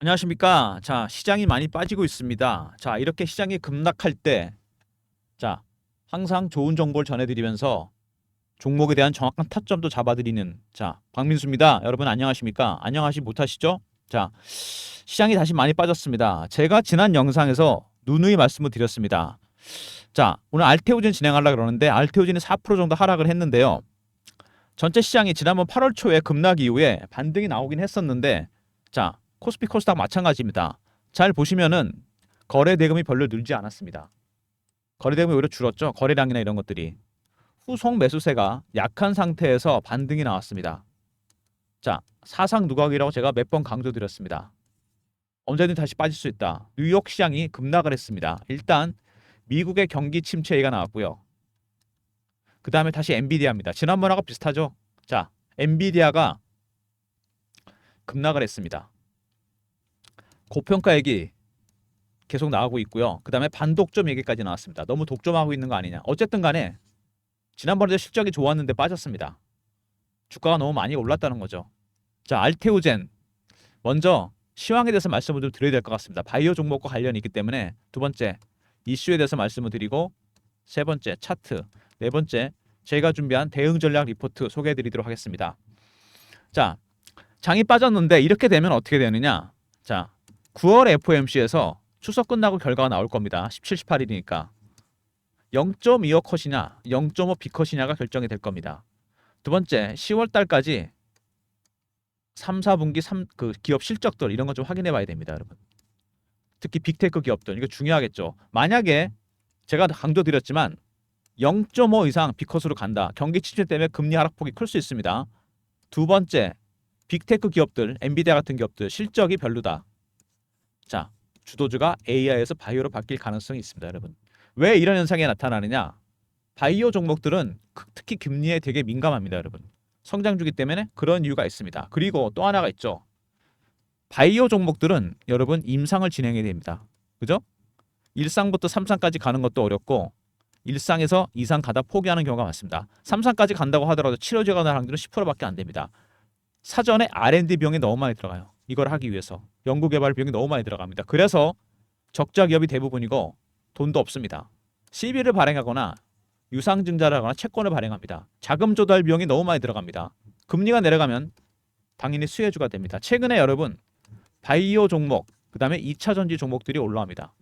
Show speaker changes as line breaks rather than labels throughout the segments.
안녕하십니까. 자, 시장이 많이 빠지고 있습니다. 자, 이렇게 시장이 급락할 때, 자, 항상 좋은 정보를 전해드리면서 종목에 대한 정확한 타점도 잡아드리는, 자, 박민수입니다. 여러분 안녕하십니까? 안녕하시 못하시죠? 자, 시장이 다시 많이 빠졌습니다. 제가 지난 영상에서 누누이 말씀을 드렸습니다. 자, 오늘 알테오젠 진행하려고 그러는데, 알테오젠이 4% 정도 하락을 했는데요. 전체 시장이 지난번 8월 초에 급락 이후에 반등이 나오긴 했었는데, 자, 코스피 코스닥 마찬가지입니다. 잘 보시면은 거래 대금이 별로 늘지 않았습니다. 거래 대금이 오히려 줄었죠. 거래량이나 이런 것들이. 후속 매수세가 약한 상태에서 반등이 나왔습니다. 자, 사상 누각이라고 제가 몇 번 강조드렸습니다. 언제든 다시 빠질 수 있다. 뉴욕 시장이 급락을 했습니다. 일단 미국의 경기 침체 얘기가 나왔고요. 그 다음에 다시 엔비디아입니다. 지난번하고 비슷하죠. 자, 엔비디아가 급락을 했습니다. 고평가 얘기 계속 나오고 있고요. 그 다음에 반독점 얘기까지 나왔습니다. 너무 독점하고 있는 거 아니냐. 어쨌든 간에 지난번에도 실적이 좋았는데 빠졌습니다. 주가가 너무 많이 올랐다는 거죠. 자, 알테오젠 먼저 시황에 대해서 말씀을 좀 드려야 될 것 같습니다. 바이오 종목과 관련이 있기 때문에 두 번째 이슈에 대해서 말씀을 드리고 세 번째 차트, 네 번째 제가 준비한 대응 전략 리포트 소개해 드리도록 하겠습니다. 자, 장이 빠졌는데 이렇게 되면 어떻게 되느냐. 자, 9월 FOMC에서 추석 끝나고 결과가 나올 겁니다. 17, 18일이니까 0.25 컷이냐 0.5 B컷이냐가 결정이 될 겁니다. 두 번째 10월 달까지 3, 4분기 그 기업 실적들 이런 거 좀 확인해 봐야 됩니다, 여러분. 특히 빅테크 기업들 이거 중요하겠죠. 만약에 제가 강조드렸지만 0.5 이상 B컷으로 간다. 경기 침체 때문에 금리 하락폭이 클 수 있습니다. 두 번째 빅테크 기업들, 엔비디아 같은 기업들 실적이 별로다. 자, 주도주가 AI에서 바이오로 바뀔 가능성이 있습니다, 여러분. 왜 이런 현상이 나타나느냐? 바이오 종목들은 특히 금리에 되게 민감합니다, 여러분. 성장주기 때문에 그런 이유가 있습니다. 그리고 또 하나가 있죠. 바이오 종목들은 여러분 임상을 진행해야 됩니다. 그죠? 1상부터 3상까지 가는 것도 어렵고 1상에서 2상 가다 포기하는 경우가 많습니다. 3상까지 간다고 하더라도 치료제가 나는 확률은 10%밖에 안 됩니다. 사전에 R&D 비용이 너무 많이 들어가요. 이걸 하기 위해서 연구개발 비용이 너무 많이 들어갑니다. 그래서 적자 기업이 대부분이고 돈도 없습니다. CB를 발행하거나 유상증자를 하거나 채권을 발행합니다. 자금 조달 비용이 너무 많이 들어갑니다. 금리가 내려가면 당연히 수혜주가 됩니다. 최근에 여러분 바이오 종목 그 다음에 2차 전지 종목들이 올라옵니다.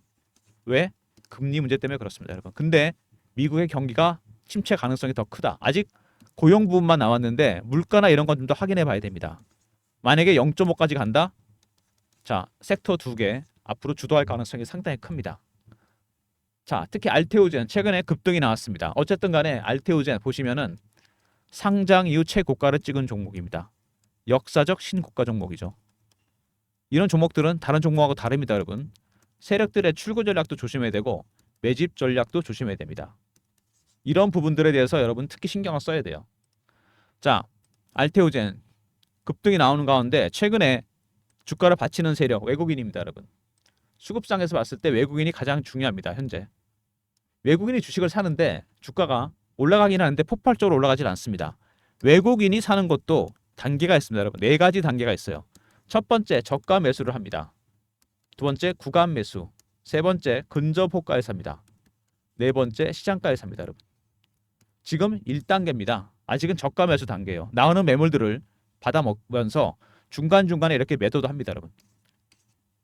왜? 금리 문제 때문에 그렇습니다, 여러분. 근데 미국의 경기가 침체 가능성이 더 크다. 아직 고용 부분만 나왔는데 물가나 이런 건 좀 더 확인해 봐야 됩니다. 만약에 0.5까지 간다? 자, 섹터 두 개 앞으로 주도할 가능성이 상당히 큽니다. 자, 특히 알테오젠 최근에 급등이 나왔습니다. 어쨌든 간에 알테오젠 보시면은 상장 이후 최고가를 찍은 종목입니다. 역사적 신고가 종목이죠. 이런 종목들은 다른 종목하고 다릅니다, 여러분. 세력들의 출구 전략도 조심해야 되고 매집 전략도 조심해야 됩니다. 이런 부분들에 대해서 여러분 특히 신경을 써야 돼요. 자, 알테오젠 급등이 나오는 가운데 최근에 주가를 받치는 세력 외국인입니다, 여러분. 수급상에서 봤을 때 외국인이 가장 중요합니다, 현재. 외국인이 주식을 사는데 주가가 올라가긴 하는데 폭발적으로 올라가질 않습니다. 외국인이 사는 것도 단계가 있습니다, 여러분. 네 가지 단계가 있어요. 첫 번째, 저가 매수를 합니다. 두 번째, 구간 매수. 세 번째, 근접 호가에 삽니다. 네 번째, 시장가에 삽니다, 여러분. 지금 1단계입니다. 아직은 저가 매수 단계예요. 나오는 매물들을 받아먹으면서 중간중간에 이렇게 매도도 합니다, 여러분.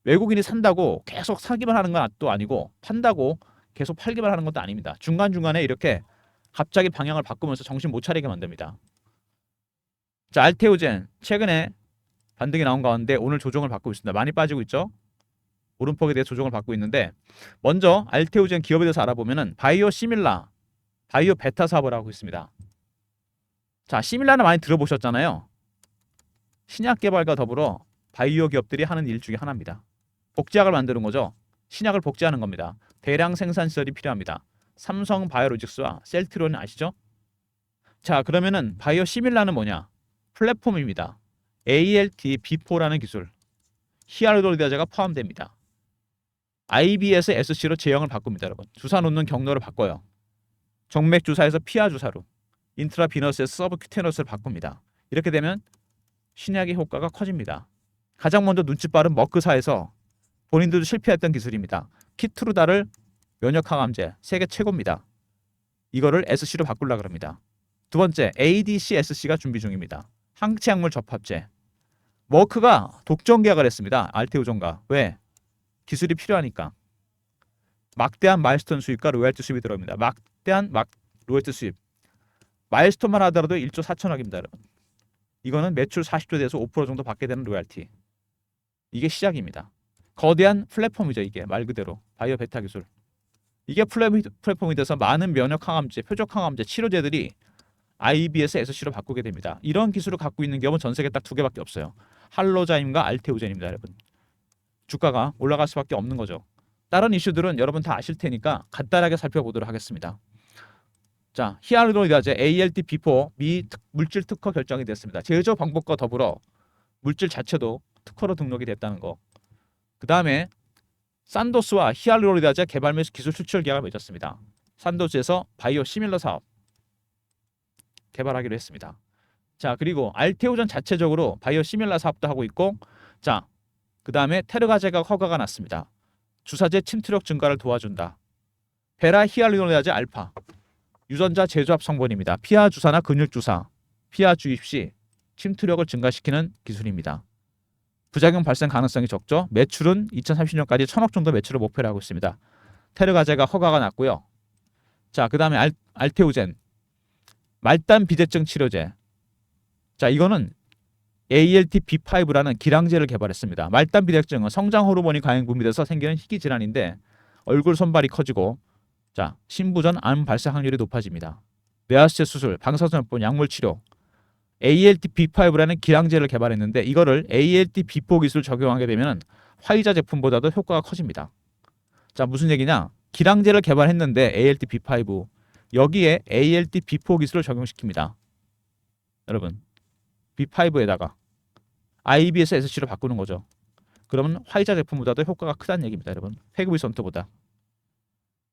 외국인이 산다고 계속 사기만 하는 건 또 아니고 판다고 계속 팔기만 하는 것도 아닙니다. 중간중간에 이렇게 갑자기 방향을 바꾸면서 정신 못 차리게 만듭니다. 자, 알테오젠 최근에 반등이 나온 가운데 오늘 조정을 받고 있습니다. 많이 빠지고 있죠. 오름폭에 대해 조정을 받고 있는데 먼저 알테오젠 기업에 대해서 알아보면은 바이오 시밀라, 바이오 베타 사업을 하고 있습니다. 자, 시밀라는 많이 들어보셨잖아요. 신약 개발과 더불어 바이오 기업들이 하는 일 중에 하나입니다. 복제약을 만드는 거죠. 신약을 복제하는 겁니다. 대량 생산 시설이 필요합니다. 삼성 바이오로직스와 셀트리온 아시죠? 자, 그러면은 바이오 시밀라는 뭐냐? 플랫폼입니다. ALT-B4라는 기술, 히알루론이다제가 포함됩니다. IB에서 SC로 제형을 바꿉니다, 여러분. 주사 놓는 경로를 바꿔요. 정맥 주사에서 피하 주사로, 인트라비너스에서 서브큐테너스를 바꿉니다. 이렇게 되면 신약의 효과가 커집니다. 가장 먼저 눈치 빠른 머크사에서 본인들도 실패했던 기술입니다. 키트루다를 면역 항암제 세계 최고입니다. 이거를 SC로 바꾸려고 합니다. 두 번째 ADC-SC가 준비 중입니다. 항체약물 접합제. 머크가 독점 계약을 했습니다. 알테오존과. 왜? 기술이 필요하니까. 막대한 마일스톤 수입과 로열티 수입이 들어옵니다. 막대한 로열티 수입. 마일스톤만 하더라도 1조 4천억입니다. 여러분. 이거는 매출 40조 돼서 5% 정도 받게 되는 로열티. 이게 시작입니다. 거대한 플랫폼이죠. 이게 말 그대로 바이오 베타 기술. 이게 플랫폼이 돼서 많은 면역 항암제, 표적 항암제, 치료제들이 IBS, SC로 바꾸게 됩니다. 이런 기술을 갖고 있는 기업은 전 세계에 딱 두 개밖에 없어요. 할로자임과 알테오젠입니다. 여러분. 주가가 올라갈 수밖에 없는 거죠. 다른 이슈들은 여러분 다 아실 테니까 간단하게 살펴보도록 하겠습니다. 자, 히알루로니다제 ALT B4 미 물질 특허 결정이 됐습니다. 제조 방법과 더불어 물질 자체도 특허로 등록이 됐다는 거. 그 다음에 산도스와 히알루로니다제 개발 및 기술 수출 계약을 맺었습니다. 산도스에서 바이오 시밀러 사업 개발하기로 했습니다. 자, 그리고 알테오전 자체적으로 바이오 시밀러 사업도 하고 있고, 자, 그 다음에 테르가제가 허가가 났습니다. 주사제 침투력 증가를 도와준다. 베라 히알루로니다제 알파 유전자 재조합 성분입니다. 피하 주사나 근육 주사, 피하 주입 시 침투력을 증가시키는 기술입니다. 부작용 발생 가능성이 적죠. 매출은 2030년까지 1,000억 정도 매출을 목표로 하고 있습니다. 테르가제가 허가가 났고요. 자, 그 다음에 알테오젠 말단 비대증 치료제. 자, 이거는 ALT B5라는 기량제를 개발했습니다. 말단 비대증은 성장 호르몬이 과잉 분비돼서 생기는 희귀 질환인데 얼굴 손발이 커지고, 자, 신부전 암 발생 확률이 높아집니다. 뇌하수체 수술, 방사선염분, 약물 치료. ALT B5라는 기량제를 개발했는데 이거를 ALT B4 기술 적용하게 되면 화이자 제품보다도 효과가 커집니다. 자, 무슨 얘기냐? 기량제를 개발했는데 ALT B5 여기에 ALT B4 기술을 적용시킵니다. 여러분, B5에다가 IBS SC로 바꾸는 거죠. 그러면 화이자 제품보다도 효과가 크다는 얘기입니다. 여러분, 페그비선트보다.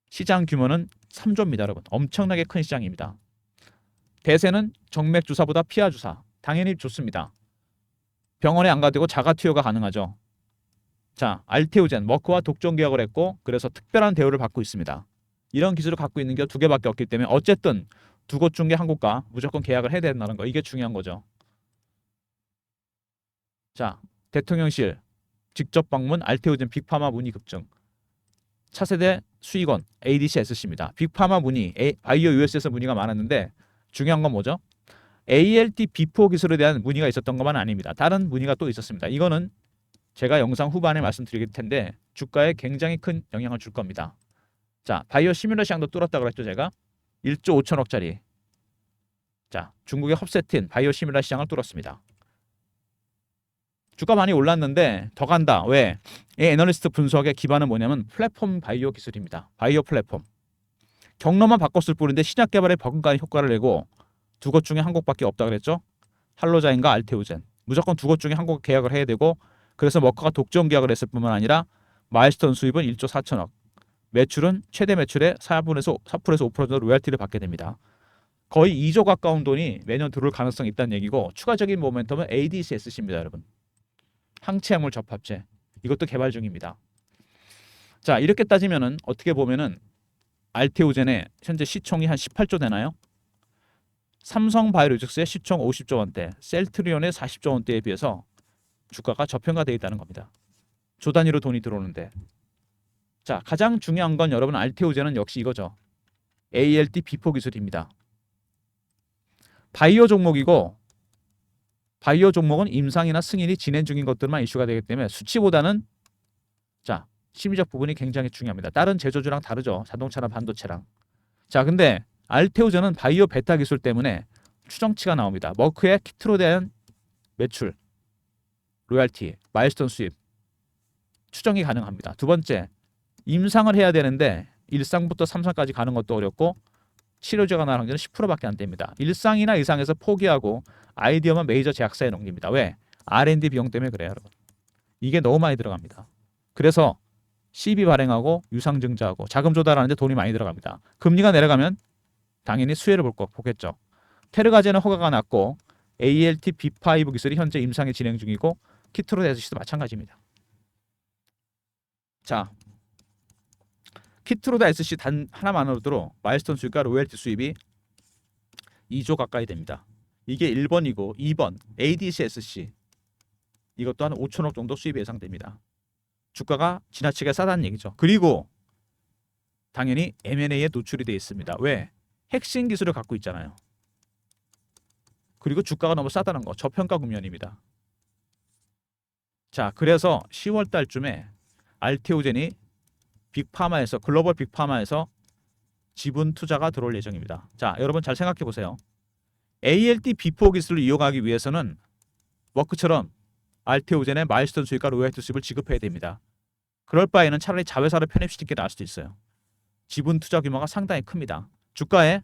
시장 규모는 3조입니다. 여러분, 엄청나게 큰 시장입니다. 대세는 정맥 주사보다 피하 주사. 당연히 좋습니다. 병원에 안 가도 되고 자가 투여가 가능하죠. 자, 알테오젠, 머크와 독점 계약을 했고, 그래서 특별한 대우를 받고 있습니다. 이런 기술을 갖고 있는 게 두 개밖에 없기 때문에 어쨌든 두 곳 중에 한 곳과 무조건 계약을 해야 된다는 거. 이게 중요한 거죠. 자, 대통령실 직접 방문 알테오젠 빅파마 문의 급증. 차세대 수익원 ADC-SC입니다. 빅파마 문의, 바이오 US에서 문의가 많았는데 중요한 건 뭐죠? ALT B4 기술에 대한 문의가 있었던 것만 아닙니다. 다른 문의가 또 있었습니다. 이거는 제가 영상 후반에 말씀드릴 텐데 주가에 굉장히 큰 영향을 줄 겁니다. 자, 바이오 시밀러 시장도 뚫었다고 그랬죠, 제가. 1조 5천억짜리. 자, 중국의 헙세틴 바이오 시밀러 시장을 뚫었습니다. 주가 많이 올랐는데 더 간다. 왜? 이 애널리스트 분석의 기반은 뭐냐면 플랫폼 바이오 기술입니다. 바이오 플랫폼. 경로만 바꿨을 뿐인데 신약 개발에 버금가는 효과를 내고 두 곳 중에 한 곳밖에 없다 그랬죠. 할로자인과 알테오젠. 무조건 두 곳 중에 한 곳 계약을 해야 되고, 그래서 머커가 독점 계약을 했을 뿐만 아니라 마일스톤 수입은 1조 4천억. 매출은 최대 매출의 4%에서 5% 정도 로열티를 받게 됩니다. 거의 2조 가까운 돈이 매년 들어올 가능성이 있다는 얘기고, 추가적인 모멘텀은 ADC-SC입니다. 여러분. 항체약물 접합제. 이것도 개발 중입니다. 자, 이렇게 따지면은 어떻게 보면은 알테오젠의 현재 시총이 한 18조 되나요? 삼성바이오로직스의 시총 50조 원대, 셀트리온의 40조 원대에 비해서 주가가 저평가되어 있다는 겁니다. 조 단위로 돈이 들어오는데. 자, 가장 중요한 건 여러분 알테오젠은 역시 이거죠. ALT B4 기술입니다. 바이오 종목이고, 바이오 종목은 임상이나 승인이 진행 중인 것들만 이슈가 되기 때문에 수치보다는, 자, 심리적 부분이 굉장히 중요합니다. 다른 제조주랑 다르죠. 자동차나 반도체랑. 자, 근데 알테오젠은 바이오 베타 기술 때문에 추정치가 나옵니다. 머크의 키트로 대한 매출, 로열티, 마일스톤 수입 추정이 가능합니다. 두 번째, 임상을 해야 되는데 1상부터 3상까지 가는 것도 어렵고 치료제가 나오는 게 10%밖에 안 됩니다. 1상이나 이상에서 포기하고 아이디어만 메이저 제약사에 넘깁니다. 왜? R&D 비용 때문에 그래요, 여러분. 이게 너무 많이 들어갑니다. 그래서 CB 발행하고 유상증자하고 자금 조달하는데 돈이 많이 들어갑니다. 금리가 내려가면 당연히 수혜를 보겠죠. 테르가제는 허가가 났고 ALT B5 기술이 현재 임상이 진행 중이고 키트로드 SC도 마찬가지입니다. 자, 키트로드 SC 단 하나만으로도 마일스톤 수익과 로열티 수입이 2조 가까이 됩니다. 이게 1번이고 2번 ADC SC 이것도 한 5천억 정도 수입이 예상됩니다. 주가가 지나치게 싸다는 얘기죠. 그리고 당연히 M&A에 노출이 되어 있습니다. 왜? 핵심 기술을 갖고 있잖아요. 그리고 주가가 너무 싸다는 거. 저평가 국면입니다. 자, 그래서 10월 달쯤에 알테오젠이 빅파마에서 글로벌 빅파마에서 지분 투자가 들어올 예정입니다. 자, 여러분 잘 생각해 보세요. ALT 비포 기술을 이용하기 위해서는 워크처럼 알테오젠의 마일스톤 수익과 로열티 수입을 지급해야 됩니다. 그럴 바에는 차라리 자회사를 편입시키는 게 나을 수도 있어요. 지분 투자 규모가 상당히 큽니다. 주가에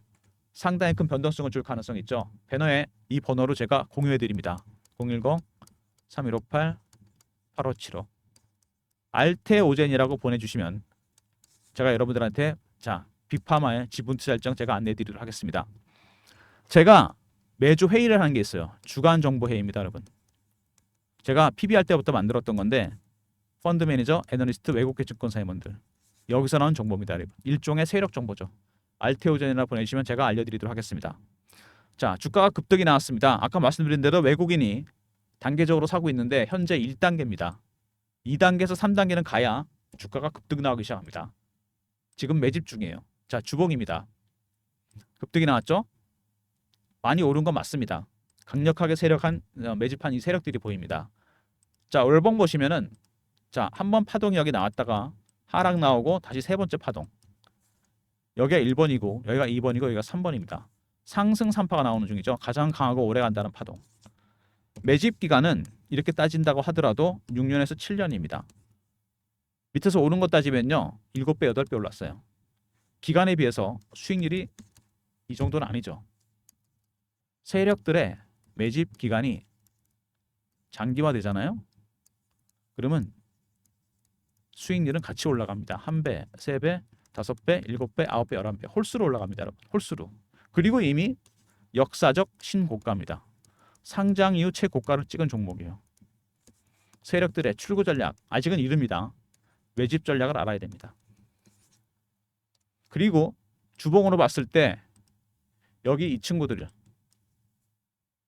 상당히 큰 변동성을 줄 가능성이 있죠. 배너에 이 번호로 제가 공유해 드립니다. 010-3158-8575 알테오젠이라고 보내주시면 제가 여러분들한테 자 빅파마의 지분 투자 일정 제가 안내해 드리도록 하겠습니다. 제가 매주 회의를 하는 게 있어요. 주간 정보 회의입니다, 여러분. 제가 PBR 때부터 만들었던 건데 펀드 매니저, 애널리스트, 외국계 증권사 임원들 여기서 나온 정보입니다, 여러분. 일종의 세력 정보죠. 알테오젠이라 보내주시면 제가 알려드리도록 하겠습니다. 자, 주가가 급등이 나왔습니다. 아까 말씀드린 대로 외국인이 단계적으로 사고 있는데 현재 1단계입니다. 2단계에서 3단계는 가야 주가가 급등 나오기 시작합니다. 지금 매집 중이에요. 자, 주봉입니다. 급등이 나왔죠? 많이 오른 건 맞습니다. 강력하게 세력한 매집한 이 세력들이 보입니다. 자, 월봉 보시면은 자, 한 번 파동이 여기 나왔다가 하락 나오고 다시 세 번째 파동. 여기가 1번이고 여기가 2번이고 여기가 3번입니다. 상승 3파가 나오는 중이죠. 가장 강하고 오래 간다는 파동. 매집 기간은 이렇게 따진다고 하더라도 6년에서 7년입니다. 밑에서 오른 거 따지면요. 7배, 8배 올랐어요. 기간에 비해서 수익률이 이 정도는 아니죠. 세력들의 매집 기간이 장기화되잖아요. 그러면 수익률은 같이 올라갑니다. 1배, 3배, 5배, 7배, 9배, 11배 홀수로 올라갑니다. 여러분. 홀수로. 그리고 이미 역사적 신고가입니다. 상장 이후 최고가를 찍은 종목이에요. 세력들의 출구 전략 아직은 이릅니다. 매집 전략을 알아야 됩니다. 그리고 주봉으로 봤을 때 여기 이 친구들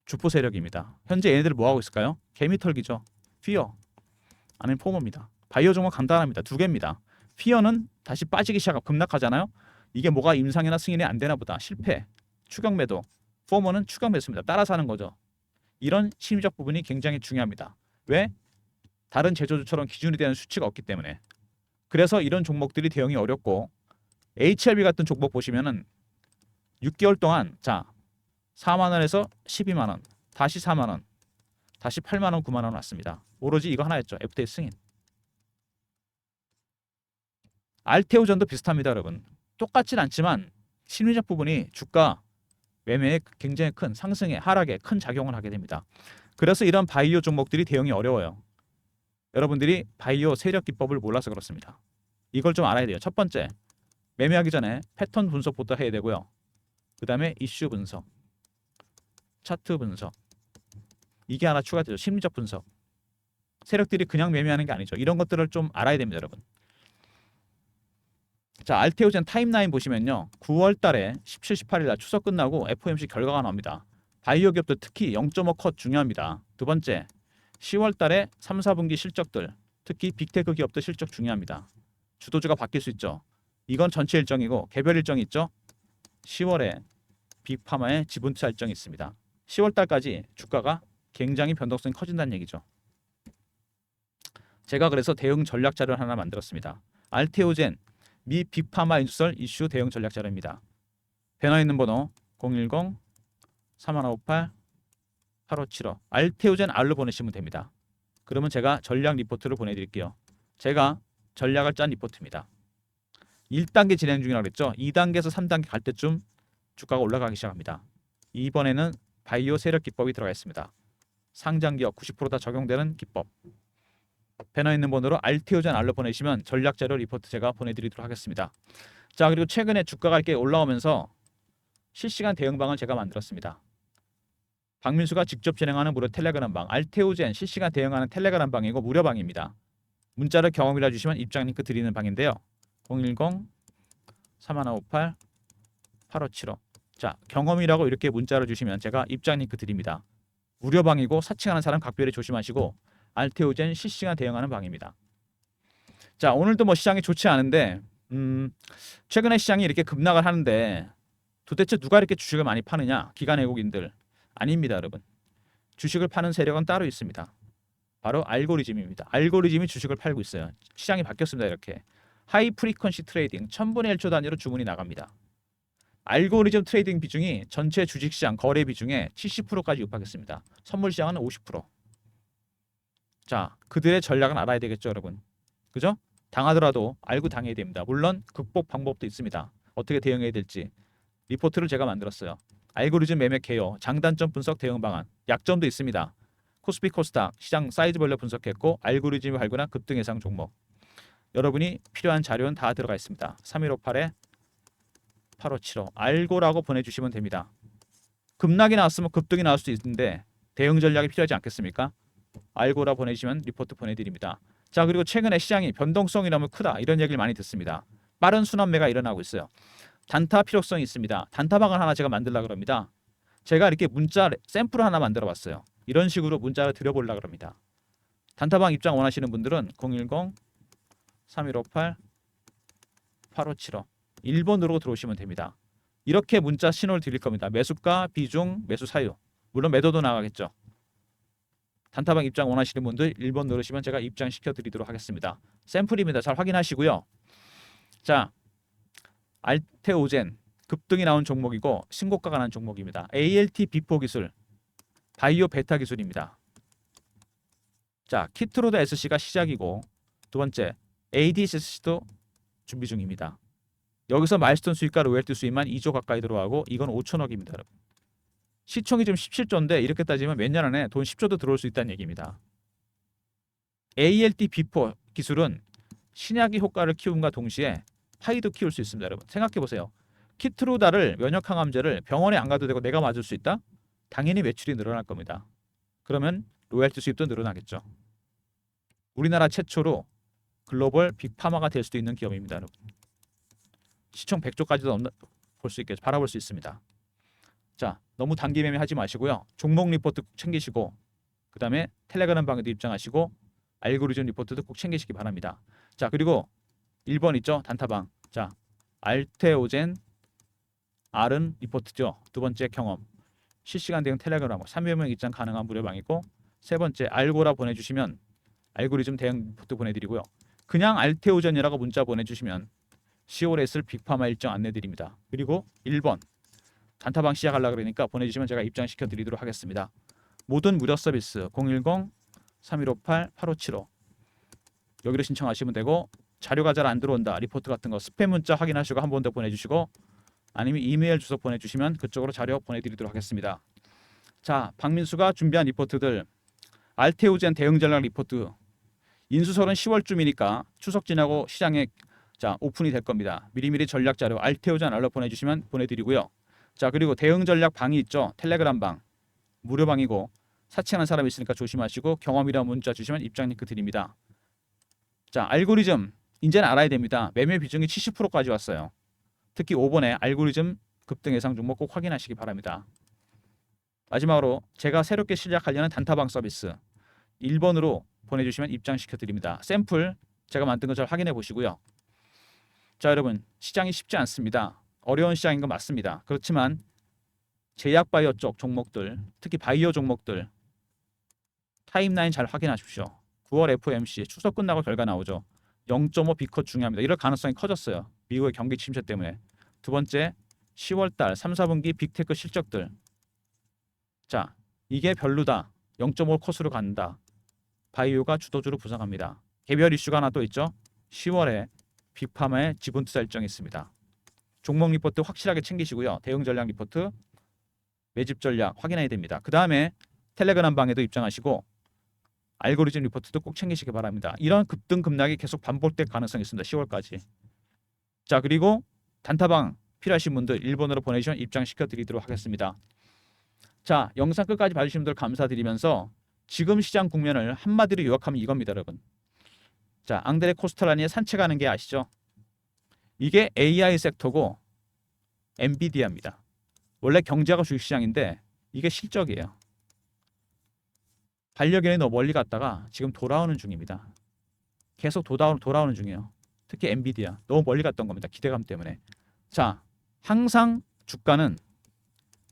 주포 세력입니다. 현재 얘네들 뭐 하고 있을까요? 개미털기죠. 피어 아니면 포머입니다. 바이오 종목 간단합니다. 두 개입니다. 피어는 다시 빠지기 시작하고 급락하잖아요. 이게 뭐가 임상이나 승인이 안 되나 보다. 실패, 추격 매도. 포머는 추격 매수입니다. 따라서 하는 거죠. 이런 심리적 부분이 굉장히 중요합니다. 왜? 다른 제조주처럼 기준이 되는 수치가 없기 때문에. 그래서 이런 종목들이 대응이 어렵고 HLB 같은 종목 보시면은 6개월 동안 자 4만 원에서 12만 원, 다시 4만 원, 다시 8만 원, 9만 원 왔습니다. 오로지 이거 하나였죠. FTA 승인. 알테오전도 비슷합니다, 여러분. 똑같진 않지만 심리적 부분이 주가 매매에 굉장히 큰 상승에 하락에 큰 작용을 하게 됩니다. 그래서 이런 바이오 종목들이 대응이 어려워요. 여러분들이 바이오 세력 기법을 몰라서 그렇습니다. 이걸 좀 알아야 돼요. 첫 번째, 매매하기 전에 패턴 분석부터 해야 되고요. 그 다음에 이슈 분석, 차트 분석. 이게 하나 추가되죠. 심리적 분석. 세력들이 그냥 매매하는 게 아니죠. 이런 것들을 좀 알아야 됩니다, 여러분. 자, 알테오젠 타임라인 보시면요. 9월 달에 17, 18일 날 추석 끝나고 FOMC 결과가 나옵니다. 바이오 기업들 특히 0.5 컷 중요합니다. 두 번째, 10월 달에 3, 4분기 실적들, 특히 빅테크 기업들 실적 중요합니다. 주도주가 바뀔 수 있죠. 이건 전체 일정이고 개별 일정이 있죠. 10월에 빅파마의 지분 투자 일정이 있습니다. 10월 달까지 주가가 굉장히 변동성이 커진다는 얘기죠. 제가 그래서 대응 전략 자료를 하나 만들었습니다. 알테오젠 미 빅파마 인수설 이슈 대응 전략 자료입니다. 배너에 있는 번호 010-3158-8575 알테오젠 R로 보내시면 됩니다. 그러면 제가 전략 리포트를 보내드릴게요. 제가 전략을 짠 리포트입니다. 1단계 진행 중이라고 그랬죠. 2단계에서 3단계 갈 때쯤 주가가 올라가기 시작합니다. 이번에는 바이오 세력 기법이 들어가 있습니다. 상장기업 90% 다 적용되는 기법. 배너에 있는 번호로 알테오젠 R로 보내시면 전략자료 리포트 제가 보내드리도록 하겠습니다. 자, 그리고 최근에 주가가 이렇게 올라오면서 실시간 대응방을 제가 만들었습니다. 박민수가 직접 진행하는 무료 텔레그램 방, 알테오젠 실시간 대응하는 텔레그램 방이고 무료 방입니다. 문자를 경험이라 주시면 입장 링크 드리는 방인데요. 010-3158-8575. 자, 경험이라고 이렇게 문자를 주시면 제가 입장 링크 드립니다. 무료 방이고 사칭하는 사람 각별히 조심하시고 알테오젠 실시간 대응하는 방입니다. 자, 오늘도 뭐 시장이 좋지 않은데 최근에 시장이 이렇게 급락을 하는데 도대체 누가 이렇게 주식을 많이 파느냐? 기관 외국인들. 아닙니다, 여러분. 주식을 파는 세력은 따로 있습니다. 바로 알고리즘입니다. 알고리즘이 주식을 팔고 있어요. 시장이 바뀌었습니다. 이렇게 하이 프리퀀시 트레이딩 1000분의 1초 단위로 주문이 나갑니다. 알고리즘 트레이딩 비중이 전체 주식시장 거래 비중의 70%까지 육박했습니다. 선물 시장은 50%. 자, 그들의 전략은 알아야 되겠죠, 여러분. 그죠? 당하더라도 알고 당해야 됩니다. 물론 극복 방법도 있습니다. 어떻게 대응해야 될지 리포트를 제가 만들었어요. 알고리즘 매매 개요, 장단점 분석 대응 방안, 약점도 있습니다. 코스피 코스닥 시장 사이즈별로 분석했고 알고리즘이 발굴한 급등 예상 종목. 여러분이 필요한 자료는 다 들어가 있습니다. 3158-8575 알고라고 보내주시면 됩니다. 급락이 나왔으면 급등이 나올 수도 있는데 대응 전략이 필요하지 않겠습니까? 알고라 보내주시면 리포트 보내드립니다. 자, 그리고 최근에 시장이 변동성이 너무 크다 이런 얘기를 많이 듣습니다. 빠른 순환매가 일어나고 있어요. 단타 필요성이 있습니다. 단타방을 하나 제가 만들려고 합니다. 제가 이렇게 문자 샘플 하나 만들어 봤어요. 이런 식으로 문자를 드려보려고 합니다. 단타방 입장 원하시는 분들은 010-3158-8575 1번으로 들어오시면 됩니다. 이렇게 문자 신호를 드릴 겁니다. 매수가, 비중, 매수 사유. 물론 매도도 나가겠죠. 단타방 입장 원하시는 분들 1번 누르시면 제가 입장시켜 드리도록 하겠습니다. 샘플입니다. 잘 확인하시고요. 자, 알테오젠 급등이 나온 종목이고 신고가가 난 종목입니다. ALT 비포 기술, 바이오 베타 기술입니다. 자, 키트로드 SC가 시작이고 두 번째 ADSC도 준비 중입니다. 여기서 마일스톤 수익과 로열티 수익만 2조 가까이 들어가고 이건 5천억입니다. 여러분. 시총이 지금 17조인데 이렇게 따지면 몇 년 안에 돈 10조도 들어올 수 있다는 얘기입니다. ALT 비포 기술은 신약의 효과를 키움과 동시에 파이도 키울 수 있습니다. 여러분 생각해 보세요. 키트로다를 면역항암제를 병원에 안 가도 되고 내가 맞을 수 있다? 당연히 매출이 늘어날 겁니다. 그러면 로열티 수입도 늘어나겠죠. 우리나라 최초로 글로벌 빅파마가 될 수도 있는 기업입니다. 여러분. 시총 100조까지도 볼 수 있겠죠. 바라볼 수 있습니다. 자, 너무 단기 매매하지 마시고요. 종목 리포트 꼭 챙기시고 그 다음에 텔레그램 방에도 입장하시고 알고리즘 리포트도 꼭 챙기시기 바랍니다. 자, 그리고 1번 있죠. 단타방. 자, 알테오젠 R은 리포트죠. 두 번째 경험. 실시간 대응 텔레그램 300명 입장 가능한 무료방이고 세 번째 알고라 보내주시면 알고리즘 대응 리포트 보내드리고요. 그냥 알테오젠이라고 문자 보내주시면 10월에 있을 빅파마 일정 안내드립니다. 그리고 1번 단타방 시작하려고 그러니까 보내주시면 제가 입장시켜 드리도록 하겠습니다. 모든 무료 서비스 010-3158-8575 여기로 신청하시면 되고 자료가 잘 안 들어온다 리포트 같은 거 스팸 문자 확인하시고 한 번 더 보내주시고 아니면 이메일 주소 보내주시면 그쪽으로 자료 보내드리도록 하겠습니다. 자, 박민수가 준비한 리포트들 알테오젠 대응 전략 리포트 인수설은 10월쯤이니까 추석 지나고 시장에 자 오픈이 될 겁니다. 미리미리 전략 자료 알테오젠 알로 보내주시면 보내드리고요. 자, 그리고 대응 전략 방이 있죠. 텔레그램 방 무료 방이고 사칭하는 사람이 있으니까 조심하시고 경험이라는 문자 주시면 입장 링크 드립니다. 자, 알고리즘 이제는 알아야 됩니다. 매매 비중이 70%까지 왔어요. 특히 5번에 알고리즘 급등 예상 종목 꼭 확인하시기 바랍니다. 마지막으로 제가 새롭게 시작하려는 단타방 서비스 1번으로 보내주시면 입장시켜 드립니다. 샘플 제가 만든 거 잘 확인해 보시고요. 자, 여러분 시장이 쉽지 않습니다. 어려운 시장인 건 맞습니다. 그렇지만 제약 바이오 쪽 종목들 특히 바이오 종목들 타임라인 잘 확인하십시오. 9월 FOMC 추석 끝나고 결과 나오죠. 0.5 비컷 중요합니다. 이럴 가능성이 커졌어요. 미국의 경기 침체 때문에. 두 번째 10월달 3, 4분기 빅테크 실적들. 자, 이게 별로다. 0.5 컷으로 간다. 바이오가 주도주로 부상합니다. 개별 이슈가 하나 또 있죠. 10월에 빅파마의 지분 투자 일정이 있습니다. 종목 리포트 확실하게 챙기시고요. 대응 전략 리포트, 매집 전략 확인해야 됩니다. 그 다음에 텔레그램 방에도 입장하시고 알고리즘 리포트도 꼭 챙기시기 바랍니다. 이런 급등 급락이 계속 반복될 가능성이 있습니다. 10월까지. 자, 그리고 단타방 필요하신 분들 1번으로 보내주시면 입장시켜 드리도록 하겠습니다. 자, 영상 끝까지 봐주신 분들 감사드리면서 지금 시장 국면을 한마디로 요약하면 이겁니다, 여러분. 자, 앙드레 코스탈라니의 산책하는 게 아시죠? 이게 AI 섹터고 엔비디아입니다. 원래 경제가 주식시장인데 이게 실적이에요. 반려견이 너무 멀리 갔다가 지금 돌아오는 중입니다. 계속 돌아오는 중이에요. 특히 엔비디아 너무 멀리 갔던 겁니다. 기대감 때문에. 자, 항상 주가는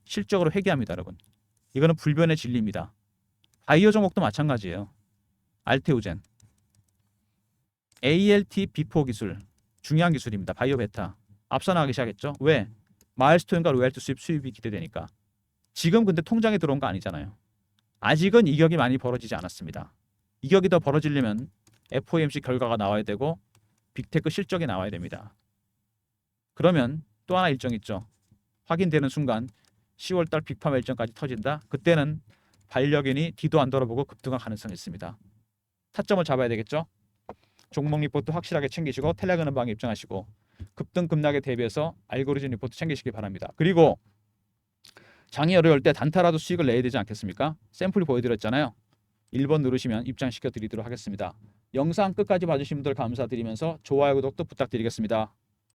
실적으로 회귀합니다, 여러분. 이거는 불변의 진리입니다. 바이오 종목도 마찬가지예요. 알테오젠, ALT 비포 기술 중요한 기술입니다. 바이오 베타 앞서 나가기 시작했죠. 왜? 마일스톤과 로얄티 수입이 기대되니까. 지금 근데 통장에 들어온 거 아니잖아요. 아직은 이격이 많이 벌어지지 않았습니다. 이격이 더 벌어지려면 FOMC 결과가 나와야 되고 빅테크 실적이 나와야 됩니다. 그러면 또 하나 일정 있죠. 확인되는 순간 10월달 빅파마 일정까지 터진다. 그때는 반려견이 뒤도 안 돌아보고 급등할 가능성이 있습니다. 타점을 잡아야 되겠죠. 종목 리포트 확실하게 챙기시고 텔레그램 방에 입장하시고 급등 급락에 대비해서 알고리즘 리포트 챙기시기 바랍니다. 그리고 장이 어려울 때 단타라도 수익을 내야 되지 않겠습니까? 샘플이 보여드렸잖아요. 1번 누르시면 입장시켜 드리도록 하겠습니다. 영상 끝까지 봐주신 분들 감사드리면서 좋아요 구독도 부탁드리겠습니다.